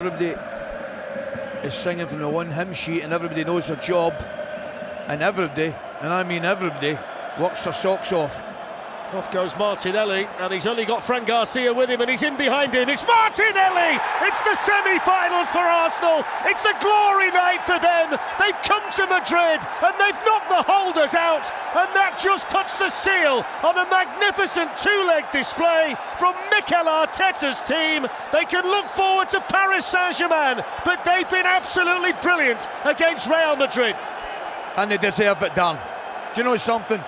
Everybody is singing from the one hymn sheet and everybody knows their job, and everybody, and I mean everybody, works their socks off. Off goes Martinelli, and he's only got Fran Garcia with him, and he's in behind him. It's Martinelli! It's the semi-finals for Arsenal. It's a glory night for them. They've come to Madrid, and they've knocked the holders out, and that just puts the seal on a magnificent two-leg display from Mikel Arteta's team. They can look forward to Paris Saint-Germain, but they've been absolutely brilliant against Real Madrid. And they deserve it, Dan. Do you know something?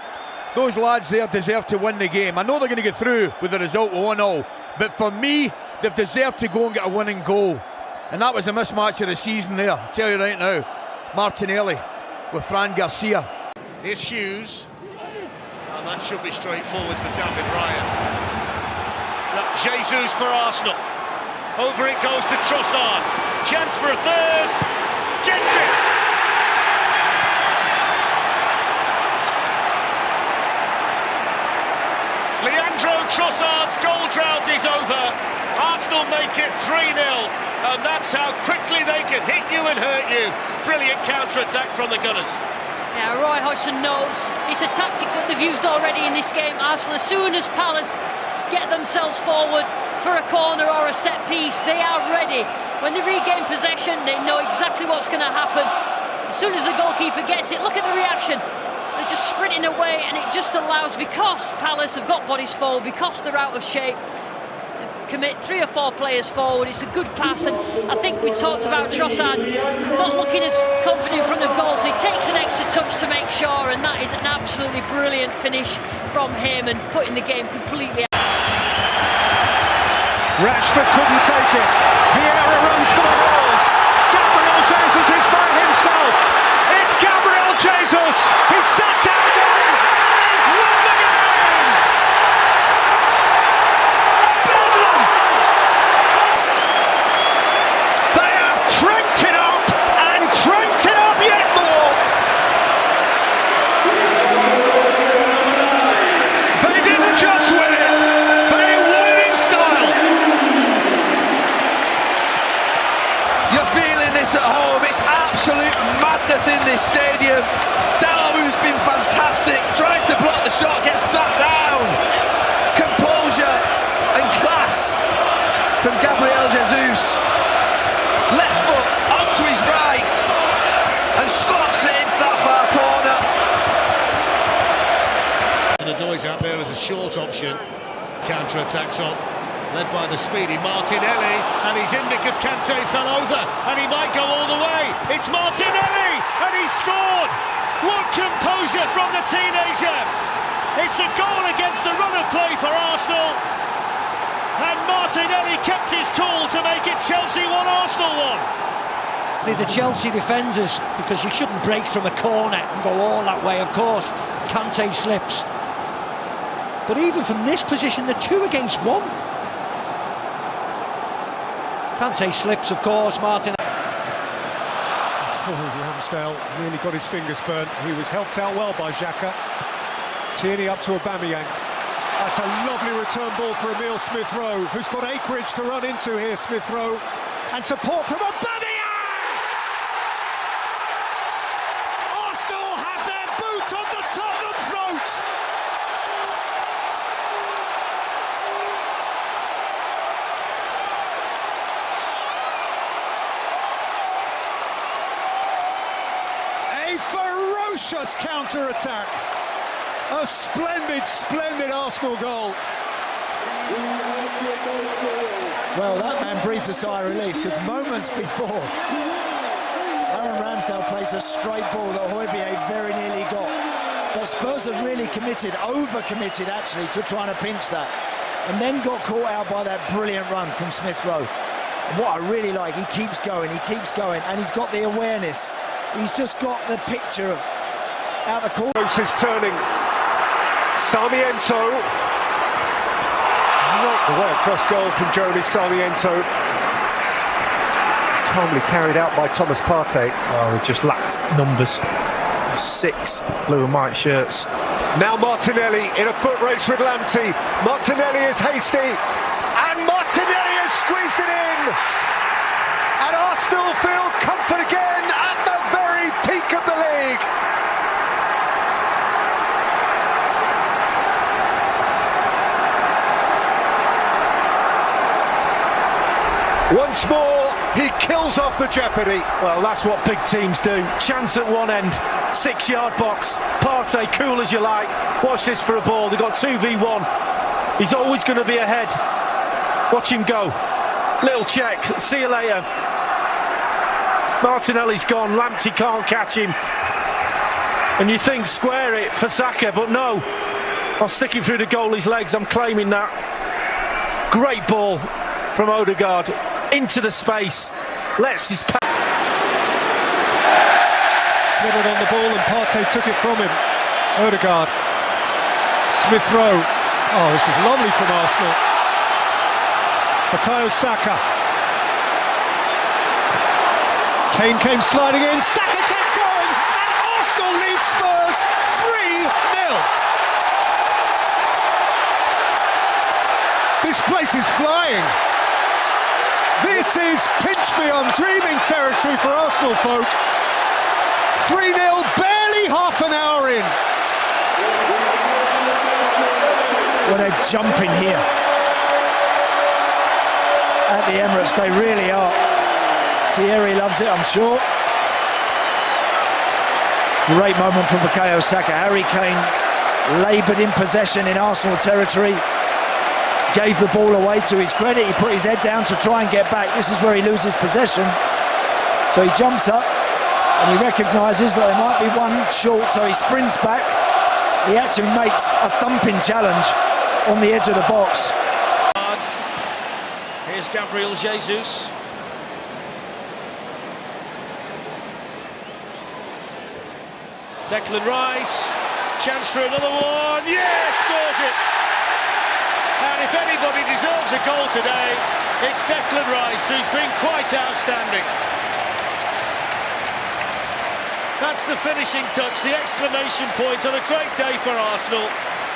Those lads there deserve to win the game. I know they're going to get through with the result of 1-0, but for me, they've deserved to go and get a winning goal. And that was a mismatch of the season there, I'll tell you right now. Martinelli with Fran Garcia. Here's Hughes, and that should be straightforward for David Ryan. Now, Jesus for Arsenal. Over it goes to Trossard. Chance for a third. Gets it! Leandro Trossard's goal drought is over. Arsenal make it 3-0, and that's how quickly they can hit you and hurt you. Brilliant counter-attack from the Gunners. Yeah, Roy Hodgson knows it's a tactic that they've used already in this game. Arsenal, as soon as Palace get themselves forward for a corner or a set piece, they are ready. When they regain possession, they know exactly what's going to happen. As soon as the goalkeeper gets it, look at the reaction. They're just sprinting away, and it just allows, because Palace have got bodies forward, because they're out of shape, commit 3 or 4 players forward. It's a good pass, and I think we talked about Trossard not looking as confident in front of goal, so he takes an extra touch to make sure, and that is an absolutely brilliant finish from him and putting the game completely out. Rashford couldn't take it. Vieira runs for the walls. Gabriel Jesus is by himself. It's Gabriel Jesus. He's sat down again. He's won the game. Bedlam. They have cranked it up and cranked it up yet more. They didn't just win it. They won it in style. You're feeling this at home. It's absolute madness in this stadium. Dalarou's been fantastic. Tries to block the shot, gets sat down. Composure and class from Gabriel Jesus. Left foot onto his right and slots it into that far corner. The Doy's out there as a short option. Counter-attacks on. Led by the speedy Martinelli, and he's in because Kante fell over, and he might go all the way. It's Martinelli, and he scored! What composure from the teenager! It's a goal against the run of play for Arsenal, and Martinelli kept his cool to make it Chelsea 1, Arsenal 1. The Chelsea defenders, because you shouldn't break from a corner and go all that way, of course. Kante slips. But even from this position, they're 2 against 1. Kante slips, of course, Martin. Ramsdale really got his fingers burnt. He was helped out well by Xhaka. Tierney up to Aubameyang. That's a lovely return ball for Emile Smith-Rowe, who's got acreage to run into here, Smith-Rowe. And support from Aubameyang! Arsenal have their boot on the Tottenham throat! A ferocious counter-attack. A splendid, splendid Arsenal goal. Well, that man breathes a sigh of relief, because moments before, Aaron Ramsdale plays a straight ball that Højbjerg very nearly got. But Spurs have really committed, over-committed actually, to trying to pinch that. And then got caught out by that brilliant run from Smith-Rowe. And what I really like, he keeps going, and he's got the awareness. He's just got the picture of out the corner. Is turning. Sarmiento. Right away across goal from Jeremy Sarmiento. Calmly carried out by Thomas Partey. Oh, he just lacks numbers. 6 blue and white shirts. Now Martinelli in a foot race with Lamptey. Martinelli is hasty, and Martinelli has squeezed it in. Arsenal feel comfort again at the very peak of the league. Once more, he kills off the jeopardy. Well, that's what big teams do. Chance at one end, 6-yard box. Partey, cool as you like. Watch this for a ball. They've got 2v1. He's always going to be ahead. Watch him go. Little check. See you later. Martinelli's gone. Lamptey can't catch him. And you think square it for Saka, but no. I'll stick it through the goalie's legs. I'm claiming that. Great ball from Odegaard. Into the space, lets his pass. Slithered on the ball and Partey took it from him. Odegaard. Smith Rowe. Oh, this is lovely from Arsenal. Bukayo Saka. Kane came sliding in. Saka kept going, and Arsenal lead Spurs 3-0. This place is flying. This is pinch-me-on dreaming territory for Arsenal folk. 3-0, barely half an hour in. Well, they're jumping here at the Emirates, they really are. Thierry loves it, I'm sure. Great moment from Bukayo Saka. Harry Kane laboured in possession in Arsenal territory. Gave the ball away. To his credit, he put his head down to try and get back. This is where he loses possession. So he jumps up and he recognises that there might be one short, so he sprints back. He actually makes a thumping challenge on the edge of the box. Here's Gabriel Jesus. Declan Rice, chance for another one. Yes, scores it. And if anybody deserves a goal today, it's Declan Rice, who's been quite outstanding. That's the finishing touch, the exclamation point on a great day for Arsenal.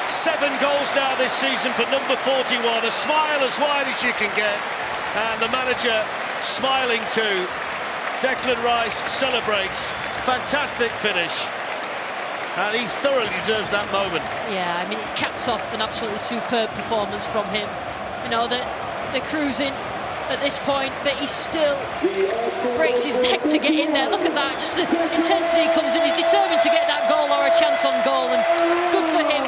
7 goals now this season for number 41, a smile as wide as you can get. And the manager smiling too. Declan Rice celebrates. Fantastic finish. And he thoroughly deserves that moment. Yeah, I mean, it caps off an absolutely superb performance from him. You know, they're cruising at this point, but he still breaks his neck to get in there. Look at that, just the intensity comes in. He's determined to get that goal or a chance on goal, and good for him.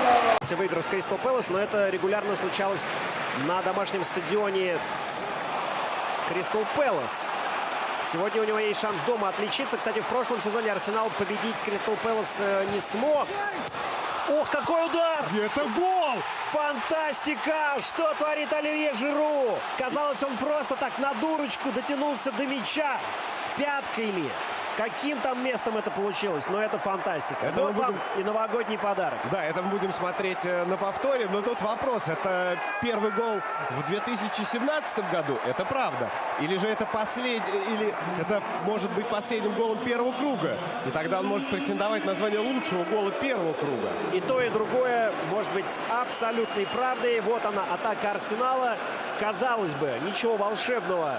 Выиграл с Кристал Пэлас, но это регулярно случалось на домашнем стадионе Кристал Пэлас. Сегодня у него есть шанс дома отличиться. Кстати, в прошлом сезоне Арсенал победить Кристал Пэлас не смог. Ох, какой удар! Это гол! Фантастика! Что творит Оливье Жиру? Казалось, он просто так на дурочку дотянулся до мяча. Пяткой ли? Каким там местом это получилось? Но это фантастика. Это вот вам и новогодний подарок. Да, это мы будем смотреть на повторе. Но тут вопрос. Это первый гол в 2017 году? Это правда? Или же это или это может быть последним голом первого круга? И тогда он может претендовать на звание лучшего гола первого круга. И то, и другое может быть абсолютной правдой. Вот она, атака Арсенала. Казалось бы, ничего волшебного.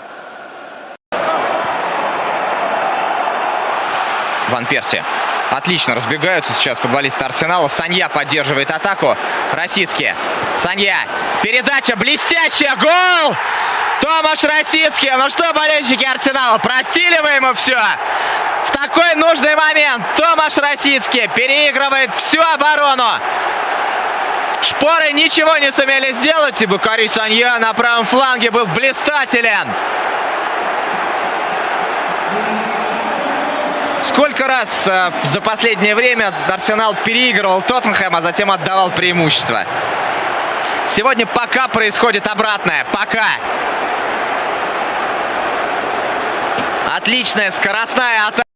Ван Перси. Отлично разбегаются сейчас футболисты Арсенала. Санья поддерживает атаку. Росицкий. Санья. Передача блестящая. Гол! Томаш Росицкий. Ну что, болельщики Арсенала, простили вы ему все? В такой нужный момент Томаш Росицкий переигрывает всю оборону. Шпоры ничего не сумели сделать. И Букари Санья на правом фланге был блистателен. Сколько раз за последнее время Арсенал переигрывал Тоттенхэм, а затем отдавал преимущество. Сегодня пока происходит обратное. Пока. Отличная скоростная атака.